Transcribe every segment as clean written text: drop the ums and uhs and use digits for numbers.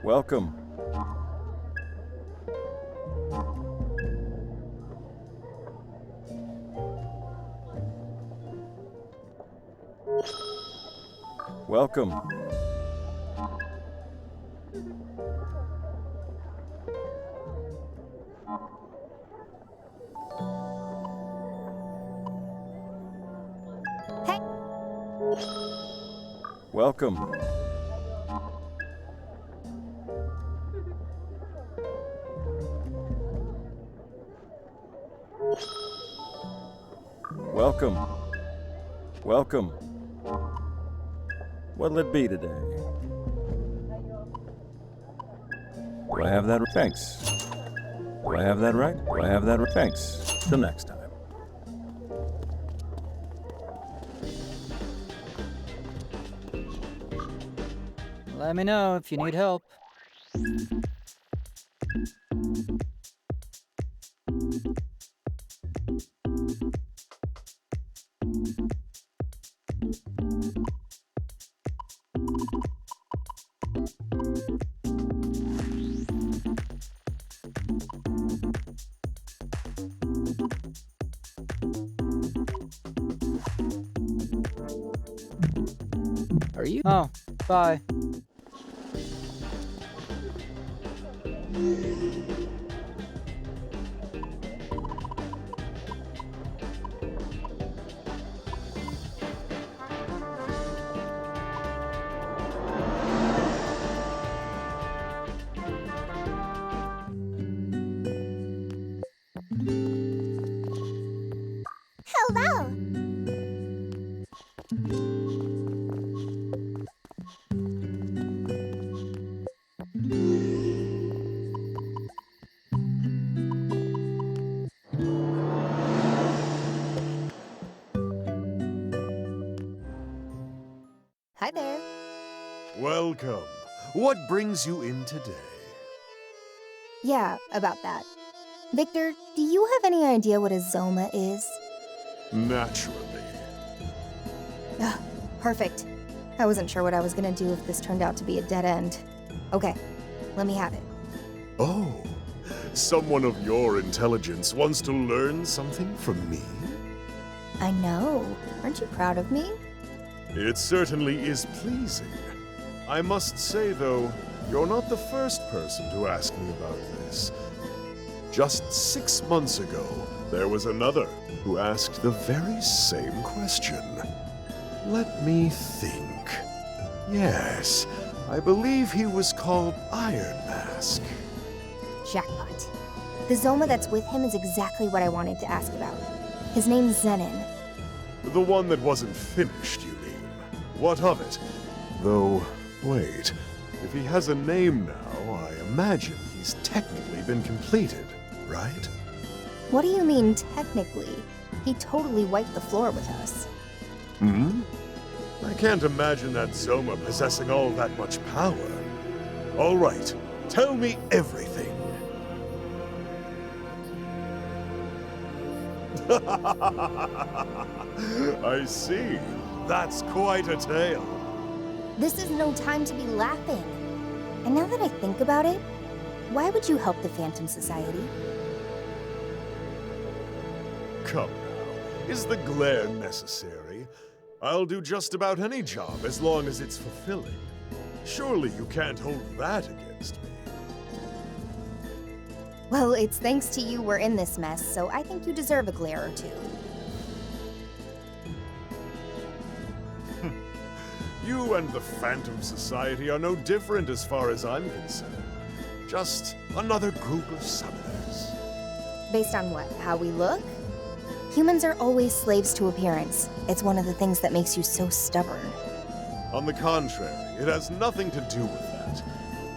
Welcome. Welcome. Hey. Welcome. Welcome. Welcome. What'll it be today? Do I have that? Thanks. Do I have that right? Do I have that right? Thanks. Till next time. Let me know if you need help. Are you? Oh, bye. Hello. Hi there. Welcome. What brings you in today? Yeah, about that. Victor, do you have any idea what a Zoma is? Naturally. Ugh, perfect. I wasn't sure what I was gonna do if this turned out to be a dead end. Okay, let me have it. Oh, someone of your intelligence wants to learn something from me? I know. Aren't you proud of me? It certainly is pleasing. I must say, though, you're not the first person to ask me about this. Just 6 months ago, there was another who asked the very same question. Let me think. Yes, I believe he was called Iron Mask. Jackpot. The Zoma that's with him is exactly what I wanted to ask about. His name's Zenin. The one that wasn't finished, you mean? What of it? Though, wait, if he has a name now, I imagine he's technically been completed, right? What do you mean, technically? He totally wiped the floor with us. Hmm? I can't imagine that Zoma possessing all that much power. All right, tell me everything. I see. That's quite a tale. This is no time to be laughing. And now that I think about it, why would you help the Phantom Society? Come now, is the glare necessary? I'll do just about any job as long as it's fulfilling. Surely you can't hold that against me. Well, it's thanks to you we're in this mess, so I think you deserve a glare or two. You and the Phantom Society are no different as far as I'm concerned. Just another group of summoners. Based on what? How we look? Humans are always slaves to appearance. It's one of the things that makes you so stubborn. On the contrary, it has nothing to do with that.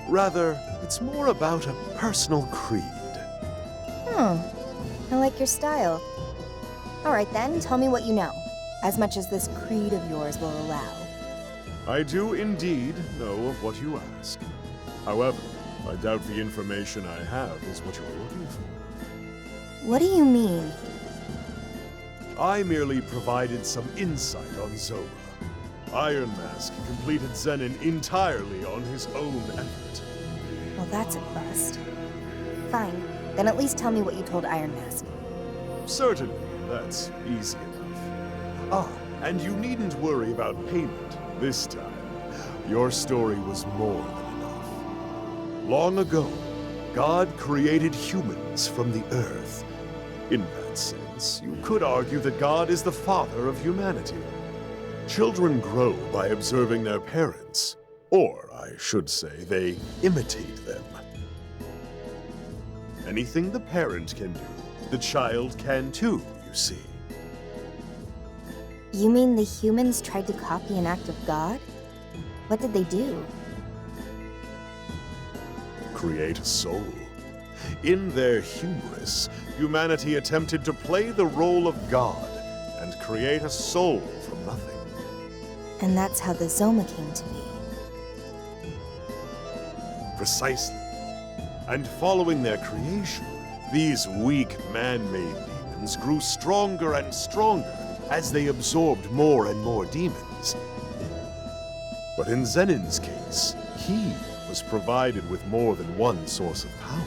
Rather, it's more about a personal creed. I like your style. Alright then, tell me what you know. As much as this creed of yours will allow. I do indeed know of what you ask. However, I doubt the information I have is what you're looking for. What do you mean? I merely provided some insight on Zoma. Iron Mask completed Zenin entirely on his own effort. Well, that's a bust. Fine. Then at least tell me what you told Iron Mask. Certainly, that's easy enough. Ah, and you needn't worry about payment this time. Your story was more than enough. Long ago, God created humans from the earth. In that sense, you could argue that God is the father of humanity. Children grow by observing their parents, or I should say, they imitate them. Anything the parent can do, the child can too, you see. You mean the humans tried to copy an act of God? What did they do? Create a soul. In their hubris, humanity attempted to play the role of God and create a soul from nothing. And that's how the Zoma came to be. Precisely. And following their creation, these weak man-made demons grew stronger and stronger as they absorbed more and more demons. But in Zenin's case, he was provided with more than one source of power.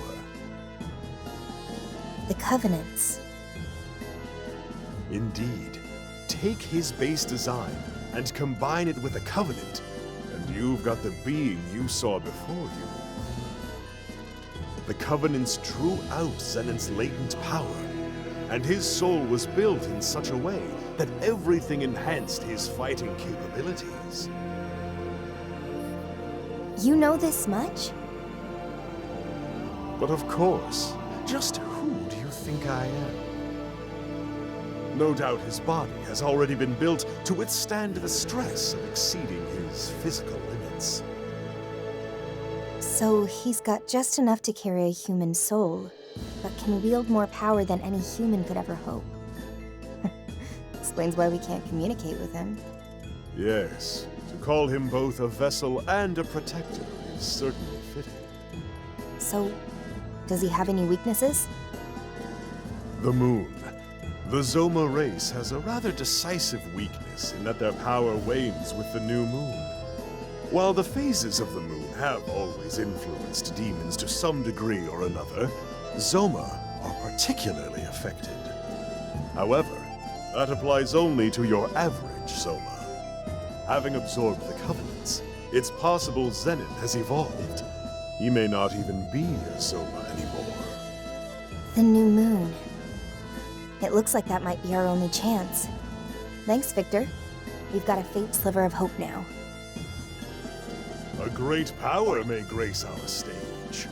The Covenants. Indeed. Take his base design and combine it with the Covenant, and you've got the being you saw before you. The Covenants drew out Zenin's latent power, and his soul was built in such a way that everything enhanced his fighting capabilities. You know this much? But of course, just who do you think I am? No doubt his body has already been built to withstand the stress of exceeding his physical limits. So he's got just enough to carry a human soul, but can wield more power than any human could ever hope. Explains why we can't communicate with him. Yes, to call him both a vessel and a protector is certainly fitting. So, does he have any weaknesses? The moon. The Zoma race has a rather decisive weakness in that their power wanes with the new moon. While the phases of the moon have always influenced demons to some degree or another, Zoma are particularly affected. However, that applies only to your average Zoma. Having absorbed the Covenants, it's possible Zenin has evolved. He may not even be a Zoma anymore. The new moon. It looks like that might be our only chance. Thanks, Victor. We've got a faint sliver of hope now. A great power may grace our stage.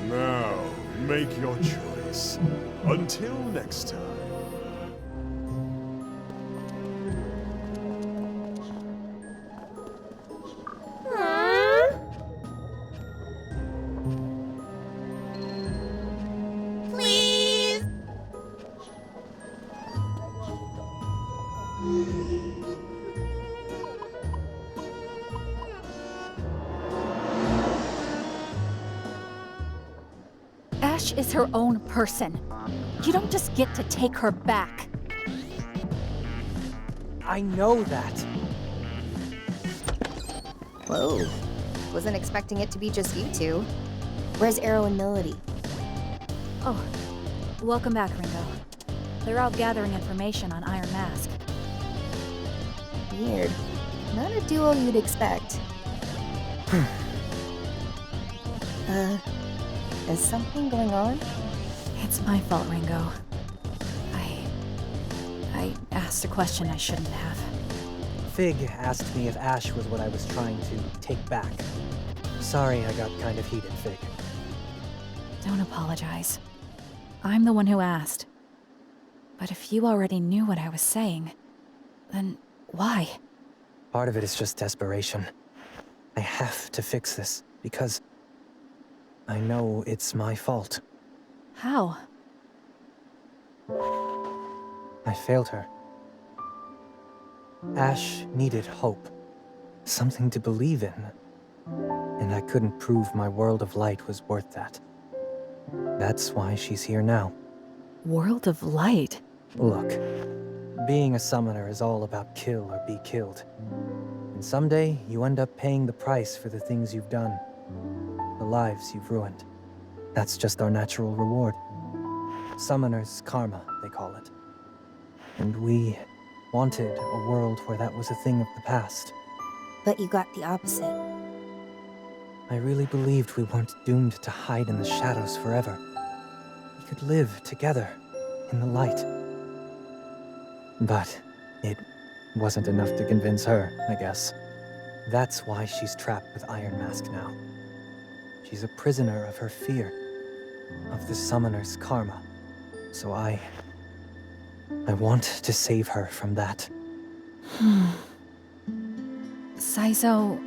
Now, make your choice. Until next time. Please! Ash is her own person. You don't just get to take her back. I know that. Whoa. Wasn't expecting it to be just you two. Where's Arrow and Melody? Oh, welcome back, Ringo. They're out gathering information on Iron Mask. Weird. Not a duo you'd expect. Is something going on? It's my fault, Ringo. I asked a question I shouldn't have. Fig asked me if Ash was what I was trying to take back. Sorry I got kind of heated, Fig. Don't apologize. I'm the one who asked. But if you already knew what I was saying, then why? Part of it is just desperation. I have to fix this, because I know it's my fault. How? I failed her. Ash needed hope. Something to believe in. And I couldn't prove my world of light was worth that. That's why she's here now. World of Light? Look, being a summoner is all about kill or be killed. And someday, you end up paying the price for the things you've done, the lives you've ruined. That's just our natural reward. Summoner's karma, they call it. And we wanted a world where that was a thing of the past. But you got the opposite. I really believed we weren't doomed to hide in the shadows forever. We could live together in the light. But it wasn't enough to convince her, I guess. That's why she's trapped with Iron Mask now. She's a prisoner of her fear, of the Summoner's karma. So I want to save her from that. Saizo,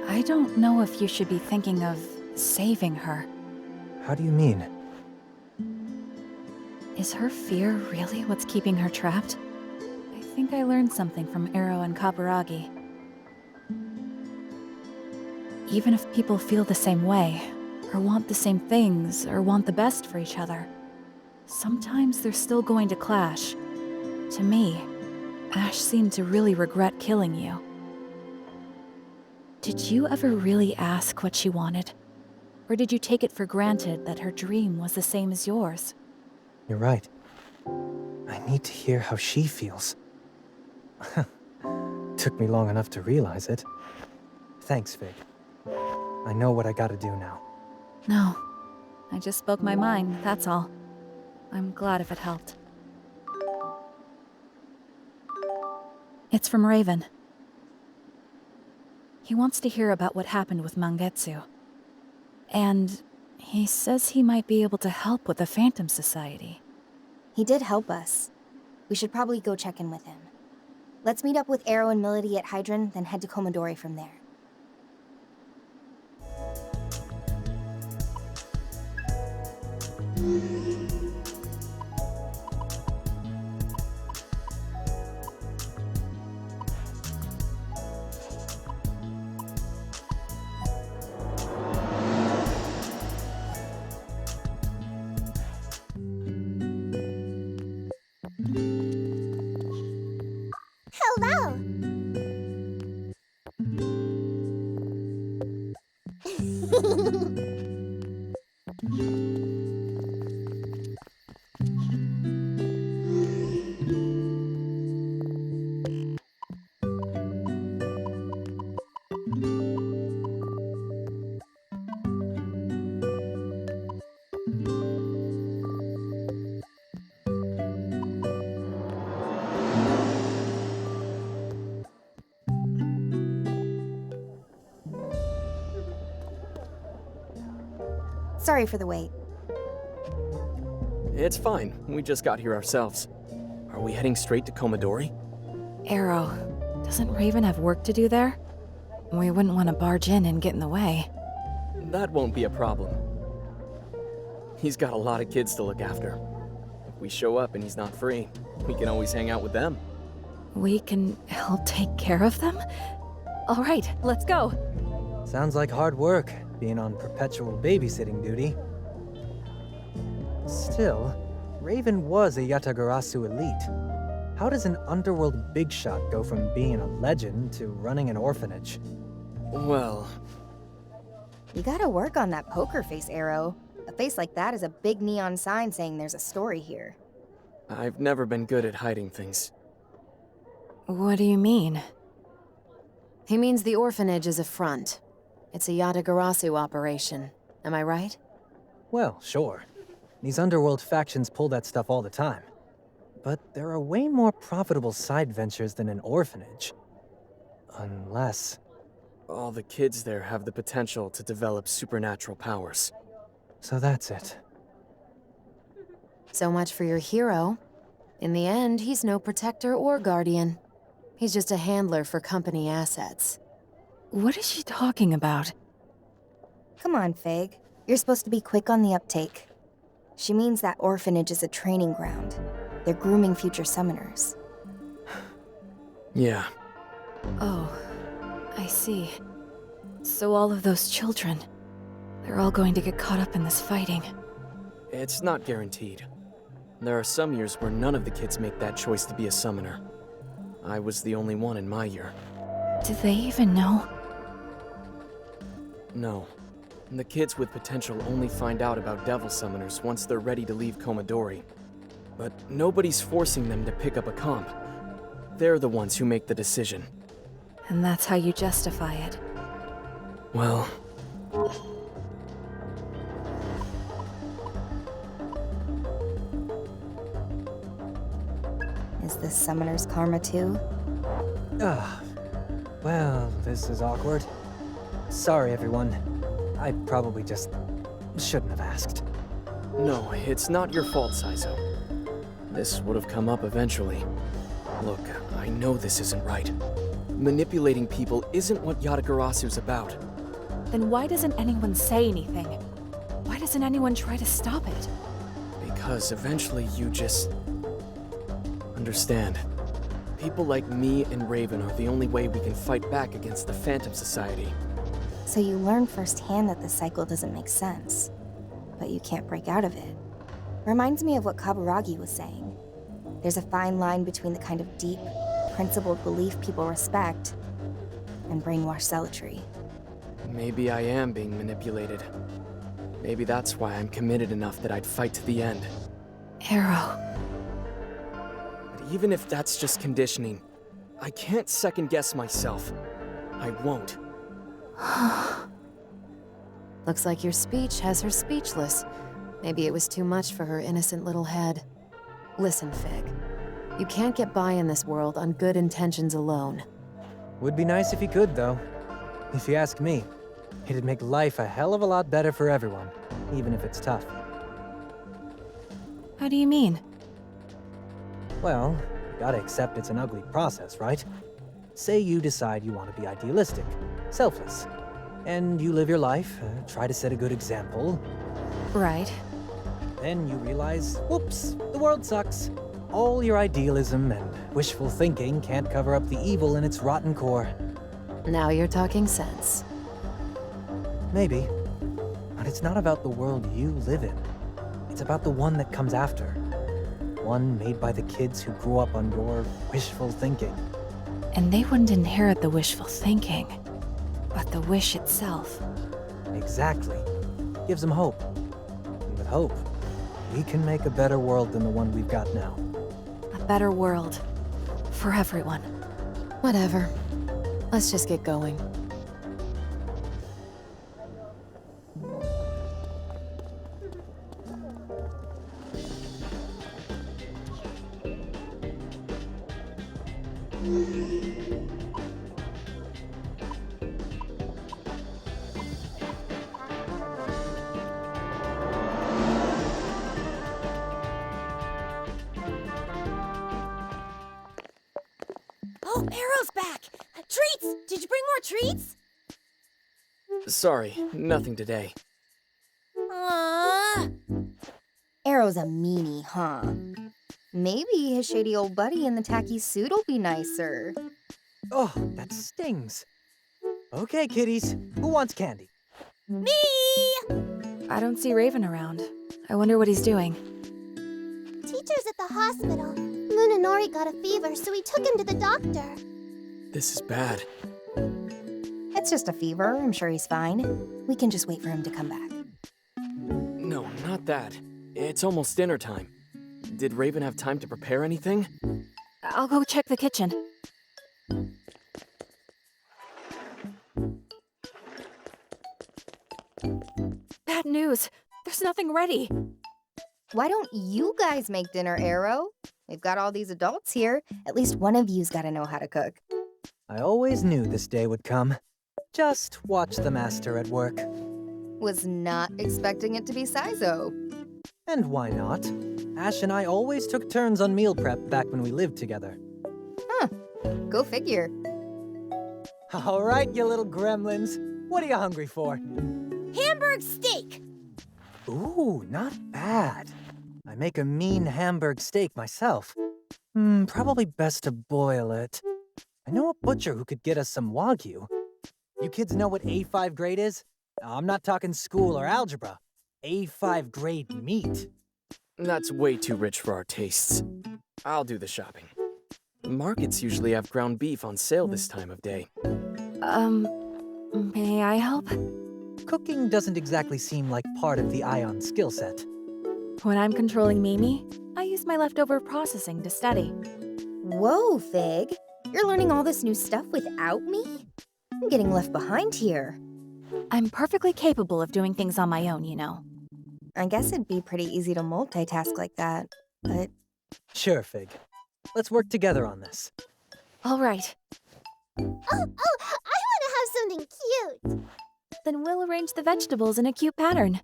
I don't know if you should be thinking of saving her. How do you mean? Is her fear really what's keeping her trapped? I think I learned something from Ero and Kaburagi. Even if people feel the same way, or want the same things, or want the best for each other, sometimes they're still going to clash. To me, Ash seemed to really regret killing you. Did you ever really ask what she wanted? Or did you take it for granted that her dream was the same as yours? You're right. I need to hear how she feels. Took me long enough to realize it. Thanks, Fig. I know what I gotta do now. No. I just spoke my mind, that's all. I'm glad if it helped. It's from Raven. He wants to hear about what happened with Mangetsu. And he says he might be able to help with the Phantom Society. He did help us. We should probably go check in with him. Let's meet up with Ero and Milady at Hydron, then head to Komodori from there. Hello! Sorry for the wait. It's fine. We just got here ourselves. Are we heading straight to Komodori? Ero, doesn't Raven have work to do there? We wouldn't want to barge in and get in the way. That won't be a problem. He's got a lot of kids to look after. If we show up and he's not free, we can always hang out with them. We can help take care of them? All right, let's go. Sounds like hard work, being on perpetual babysitting duty. Still, Raven was a Yatagarasu elite. How does an underworld big shot go from being a legend to running an orphanage? Well, You gotta work on that poker face, Ero. A face like that is a big neon sign saying there's a story here. I've never been good at hiding things. What do you mean? He means the orphanage is a front. It's a Yatagarasu operation. Am I right? Well, sure. These underworld factions pull that stuff all the time. But there are way more profitable side ventures than an orphanage. Unless... All the kids there have the potential to develop supernatural powers. So that's it. So much for your hero. In the end, he's no protector or guardian. He's just a handler for company assets. What is she talking about? Come on, Fig. You're supposed to be quick on the uptake. She means that orphanage is a training ground. They're grooming future summoners. Yeah. Oh, I see. So all of those children, they're all going to get caught up in this fighting. It's not guaranteed. There are some years where none of the kids make that choice to be a summoner. I was the only one in my year. Do they even know? No. The kids with potential only find out about devil summoners once they're ready to leave Komadori. But nobody's forcing them to pick up a comp. They're the ones who make the decision. And that's how you justify it. Well... Is this summoner's karma too? Well, this is awkward. Sorry, everyone. I probably just shouldn't have asked. No, it's not your fault, Saizo. This would have come up eventually. Look, I know this isn't right. Manipulating people isn't what Yatagarasu's about. Then why doesn't anyone say anything? Why doesn't anyone try to stop it? Because eventually you just... understand. People like me and Raven are the only way we can fight back against the Phantom Society. So you learn firsthand that the cycle doesn't make sense, but you can't break out of it. Reminds me of what Kaburagi was saying. There's a fine line between the kind of deep, principled belief people respect and brainwashed zealotry. Maybe I am being manipulated. Maybe that's why I'm committed enough that I'd fight to the end. Arrow. But even if that's just conditioning, I can't second-guess myself. I won't. Looks like your speech has her speechless. Maybe it was too much for her innocent little head. Listen, Fig. You can't get by in this world on good intentions alone. Would be nice if he could, though. If you ask me, it'd make life a hell of a lot better for everyone, even if it's tough. How do you mean? Well, you gotta accept it's an ugly process, right? Say you decide you want to be idealistic, selfless, and you live your life, try to set a good example. Right. Then you realize, whoops, the world sucks. All your idealism and wishful thinking can't cover up the evil in its rotten core. Now you're talking sense. Maybe. But it's not about the world you live in. It's about the one that comes after. One made by the kids who grew up on your wishful thinking. And they wouldn't inherit the wishful thinking, but the wish itself. Exactly. Gives them hope. And with hope, we can make a better world than the one we've got now. A better world. For everyone. Whatever. Let's just get going. Oh, Arrow's back! Treats! Did you bring more treats? Sorry, nothing today. Aww. Arrow's a meanie, huh? Maybe his shady old buddy in the tacky suit'll be nicer. Oh, that stings. Okay, kitties. Who wants candy? Me! I don't see Raven around. I wonder what he's doing. Teacher's at the hospital. Lunanori got a fever, so we took him to the doctor. This is bad. It's just a fever. I'm sure he's fine. We can just wait for him to come back. No, not that. It's almost dinner time. Did Raven have time to prepare anything? I'll go check the kitchen. Bad news. There's nothing ready. Why don't you guys make dinner, Arrow? We've got all these adults here. At least one of you's got to know how to cook. I always knew this day would come. Just watch the master at work. Was not expecting it to be Saizo. And why not? Ash and I always took turns on meal prep back when we lived together. Huh. Go figure. All right, you little gremlins. What are you hungry for? Hamburg steak! Ooh, not bad. I make a mean Hamburg steak myself. Probably best to boil it. I know a butcher who could get us some Wagyu. You kids know what A5 grade is? I'm not talking school or algebra. A5 grade meat. That's way too rich for our tastes. I'll do the shopping. The markets usually have ground beef on sale this time of day. May I help? Cooking doesn't exactly seem like part of the Ion skill set. When I'm controlling Mimi, I use my leftover processing to study. Whoa, Fig. You're learning all this new stuff without me? I'm getting left behind here. I'm perfectly capable of doing things on my own, you know. I guess it'd be pretty easy to multitask like that, but Sure, Fig. Let's work together on this. All right, Oh, I want to have something cute. then we'll arrange the vegetables in a cute pattern.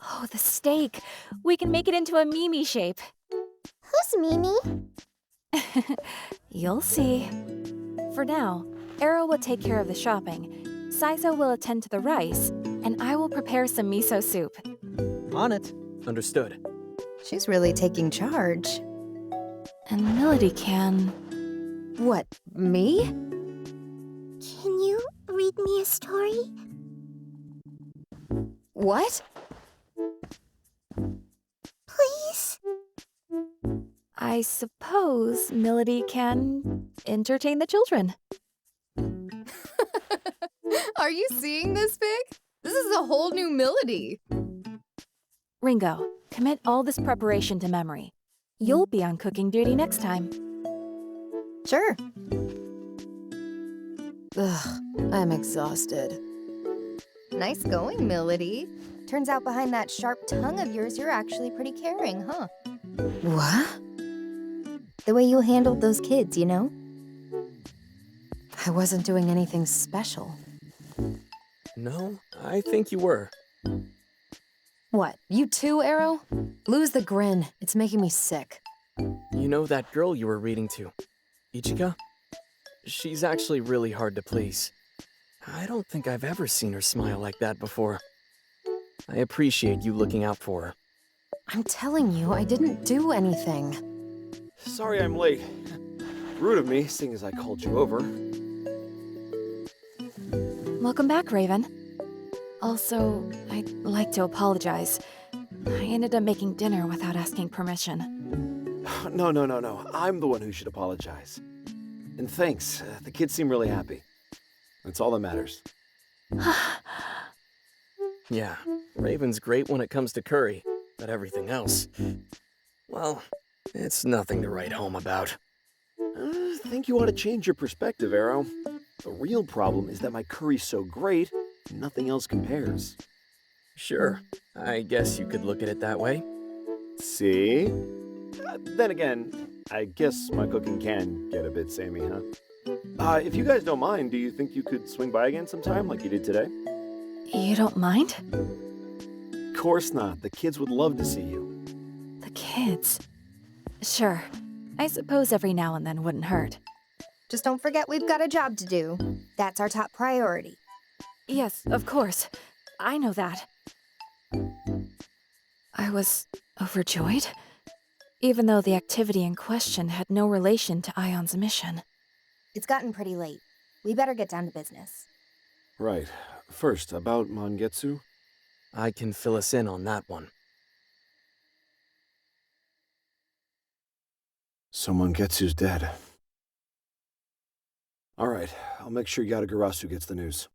Oh, the steak. We can make it into a Mimi shape. Who's Mimi? You'll see. For now, Arrow will take care of the shopping, Saizo will attend to the rice, and I will prepare some miso soup. On it. Understood. she's really taking charge. And Melody can... What, me? Can you read me a story? What? Please? I suppose Melody can entertain the children. Are you seeing this, Fig? This is a whole new Melody. Ringo, commit all this preparation to memory. You'll be on cooking duty next time. Sure. Ugh, I'm exhausted. Nice going, Melody. Turns out behind that sharp tongue of yours, you're actually pretty caring, huh? What? The way you handled those kids, you know? I wasn't doing anything special. No, I think you were. What, you too, Arrow? Lose the grin. It's making me sick. You know that girl you were reading to, Ichika? She's actually really hard to please. I don't think I've ever seen her smile like that before. I appreciate you looking out for her. I'm telling you, I didn't do anything. Sorry I'm late. Rude of me, seeing as I called you over. Welcome back, Raven. Also, I'd like to apologize. I ended up making dinner without asking permission. No. I'm the one who should apologize. And thanks. The kids seem really happy. That's all that matters. Yeah, Raven's great when it comes to curry, but everything else, well, it's nothing to write home about. I think you ought to change your perspective, Arrow. The real problem is that my curry's so great, nothing else compares. Sure, I guess you could look at it that way. See? Then again, I guess my cooking can get a bit samey, huh? If you guys don't mind, do you think you could swing by again sometime like you did today? You don't mind? Of course not. The kids would love to see you. The kids. Sure. I suppose every now and then wouldn't hurt. Just don't forget we've got a job to do. That's our top priority. Yes, of course. I know that. I was overjoyed, even though the activity in question had no relation to Ion's mission. It's gotten pretty late. We better get down to business. Right. First, about Mangetsu. I can fill us in on that one. So Mangetsu's dead. Alright, I'll make sure Yatagarasu gets the news.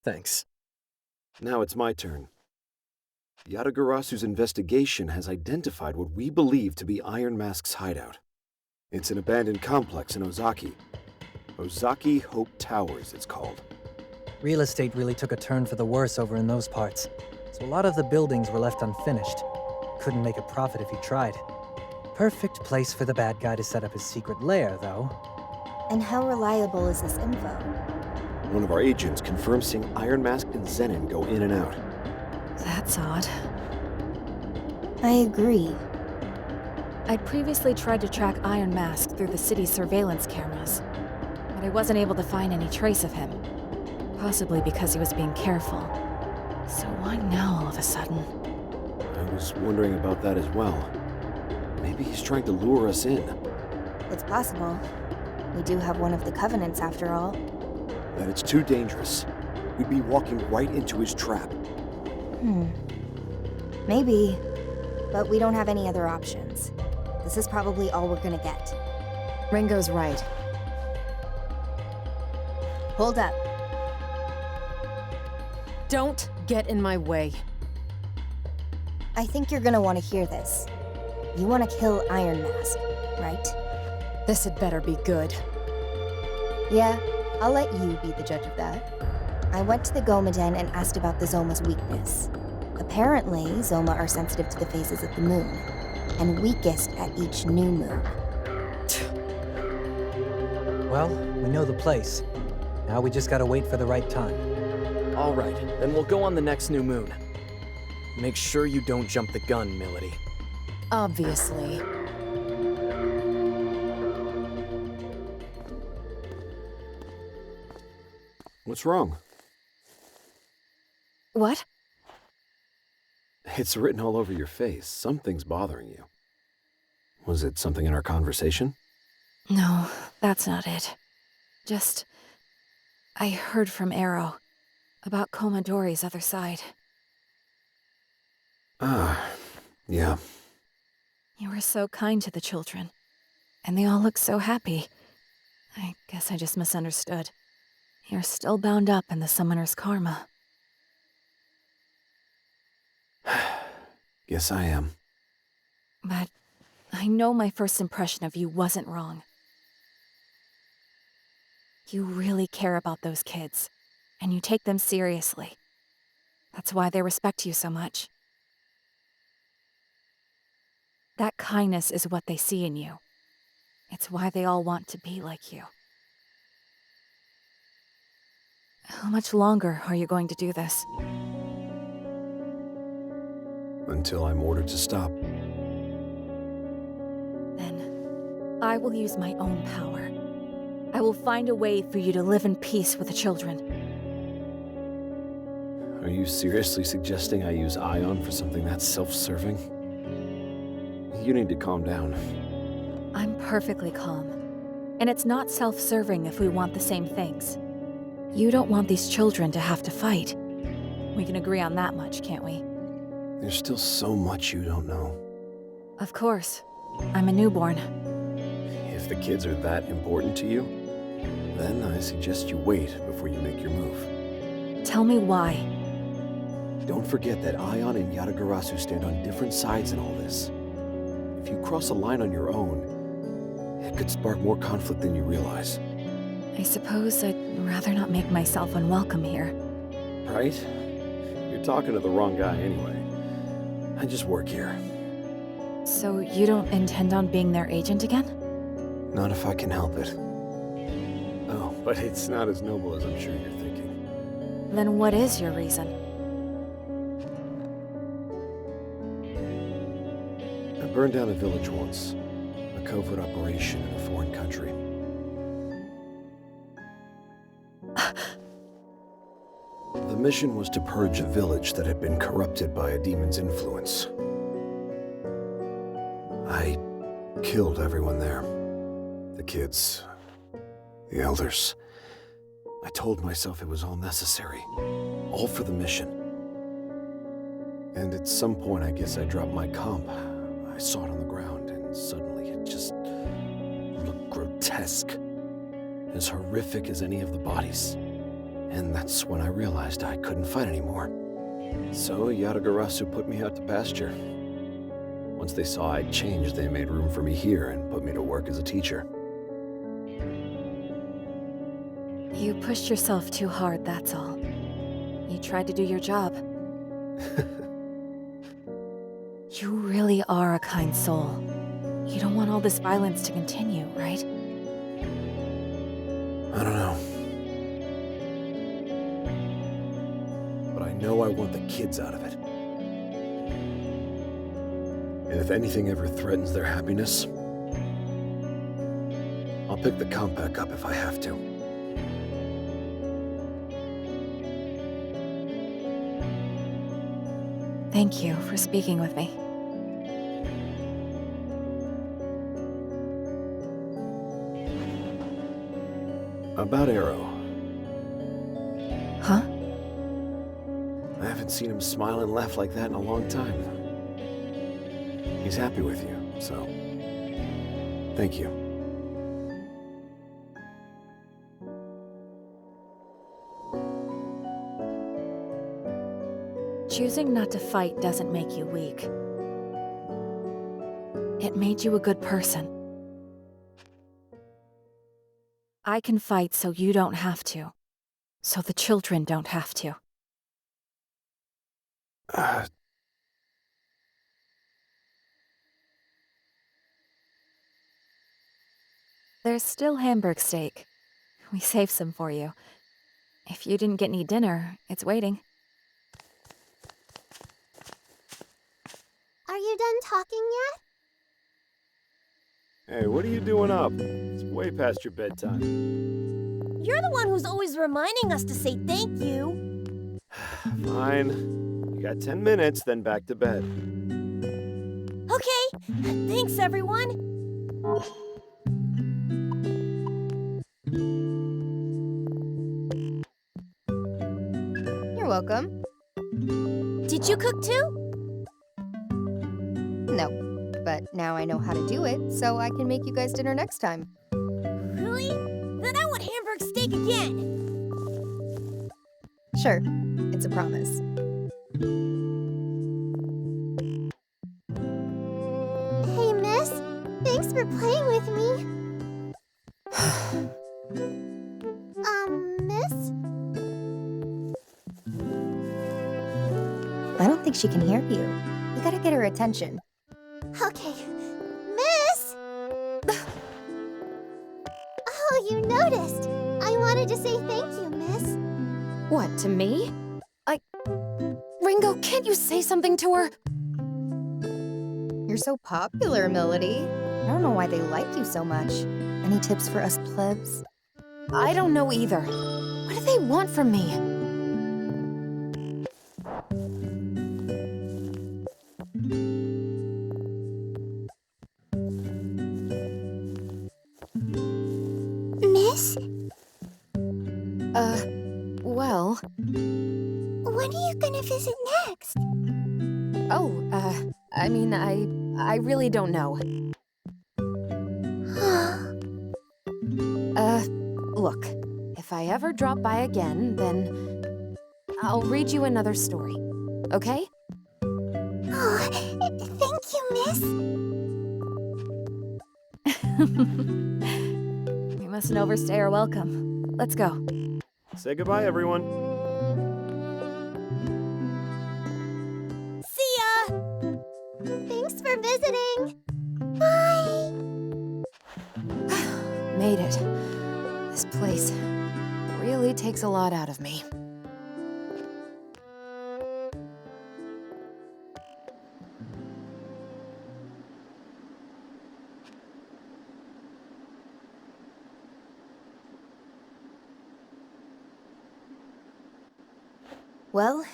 Thanks. Now it's my turn. Yatagarasu's investigation has identified what we believe to be Iron Mask's hideout. It's an abandoned complex in Ozaki. Ozaki Hope Towers, it's called. Real estate really took a turn for the worse over in those parts, so a lot of the buildings were left unfinished. Couldn't make a profit if you tried. Perfect place for the bad guy to set up his secret lair, though. And how reliable is this info? One of our agents confirmed seeing Iron Mask and Zenin go in and out. That's odd. I agree. I'd previously tried to track Iron Mask through the city's surveillance cameras, but I wasn't able to find any trace of him. Possibly because he was being careful. So why now all of a sudden? I was wondering about that as well. Maybe he's trying to lure us in. It's possible. We do have one of the Covenants after all. That it's too dangerous. We'd be walking right into his trap. Maybe. but we don't have any other options. This is probably all we're gonna get. Ringo's right. Hold up. Don't get in my way. I think you're gonna want to hear this. You want to kill Iron Mask, right? This had better be good. Yeah, I'll let you be the judge of that. I went to the Gomaden and asked about the Zoma's weakness. Apparently, Zoma are sensitive to the phases of the moon, and weakest at each new moon. Well, we know the place. Now we just gotta wait for the right time. All right, then we'll go on the next new moon. Make sure you don't jump the gun, Milady. Obviously. What's wrong? What? It's written all over your face. Something's bothering you. Was it something in our conversation? No, that's not it. Just... I heard from Arrow about Komodori's other side. Ah, yeah. You were so kind to the children, and they all look so happy. I guess I just misunderstood. You're still bound up in the Summoner's karma. Yes, I am. But I know my first impression of you wasn't wrong. You really care about those kids, and you take them seriously. That's why they respect you so much. That kindness is what they see in you. It's why they all want to be like you. How much longer are you going to do this? Until I'm ordered to stop. Then, I will use my own power. I will find a way for you to live in peace with the children. Are you seriously suggesting I use Ion for something that's self-serving? You need to calm down. I'm perfectly calm. And it's not self-serving if we want the same things. You don't want these children to have to fight. We can agree on that much, can't we? There's still so much you don't know. Of course. I'm a newborn. If the kids are that important to you, then I suggest you wait before you make your move. Tell me why. Don't forget that Ion and Yatagarasu stand on different sides in all this. If you cross a line on your own, it could spark more conflict than you realize. I suppose I'd rather not make myself unwelcome here. Right? You're talking to the wrong guy anyway. I just work here. So you don't intend on being their agent again? Not if I can help it. Oh, but it's not as noble as I'm sure you're thinking. Then what is your reason? I burned down a village once. A covert operation in a foreign country. The mission was to purge a village that had been corrupted by a demon's influence. I killed everyone there. The kids, the elders. I told myself it was all necessary, all for the mission. And at some point, I guess I dropped my comp. I saw it on the ground, and suddenly it just looked grotesque, as horrific as any of the bodies. And that's when I realized I couldn't fight anymore. So Yatagarasu put me out to pasture. Once they saw I'd changed, they made room for me here and put me to work as a teacher. You pushed yourself too hard, that's all. You tried to do your job. You really are a kind soul. You don't want all this violence to continue, right? I don't know. But I know I want the kids out of it. And if anything ever threatens their happiness, I'll pick the comp back up if I have to. Thank you for speaking with me. About Arrow. Huh? I haven't seen him smile and laugh like that in a long time. He's happy with you, so thank you. Choosing not to fight doesn't make you weak. It made you a good person. I can fight so you don't have to. So the children don't have to. There's still Hamburg steak. We saved some for you. If you didn't get any dinner, it's waiting. Are you done talking yet? Hey, what are you doing up? It's way past your bedtime. You're the one who's always reminding us to say thank you. Fine. You got 10 minutes, then back to bed. Okay, thanks everyone. You're welcome. Did you cook too? No, but now I know how to do it, so I can make you guys dinner next time. Really? Then I want Hamburg steak again. Sure, it's a promise. Hey, miss. Thanks for playing with me. Miss? I don't think she can hear you. You gotta get her attention. Okay. Miss! Oh, you noticed. I wanted to say thank you, miss. What, to me? Ringo, can't you say something to her? You're so popular, Melody. I don't know why they like you so much. Any tips for us plebs? I don't know either. What do they want from me? Miss? Well... When are you gonna visit next? I mean, I really don't know. Look, if I ever drop by again, then I'll read you another story, okay? Oh, thank you, miss. We mustn't overstay our welcome. Let's go. Say goodbye, everyone. See ya! Thanks for visiting. Bye. Made it. This place really takes a lot out of me. Well,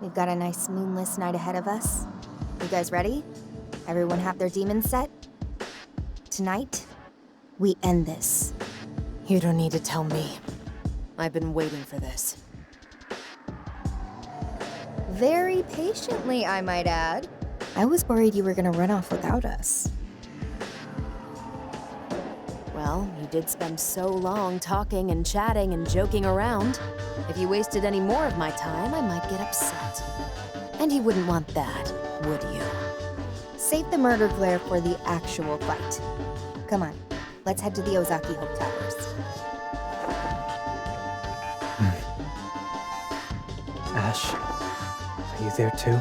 we've got a nice moonless night ahead of us. You guys ready? Everyone have their demons set? Tonight, we end this. You don't need to tell me. I've been waiting for this. Very patiently, I might add. I was worried you were gonna run off without us. Well, you did spend so long talking and chatting and joking around. If you wasted any more of my time, I might get upset. And you wouldn't want that, would you? Save the murder glare for the actual fight. Come on, let's head to the Ozaki Hope Towers. Ash, are you there too?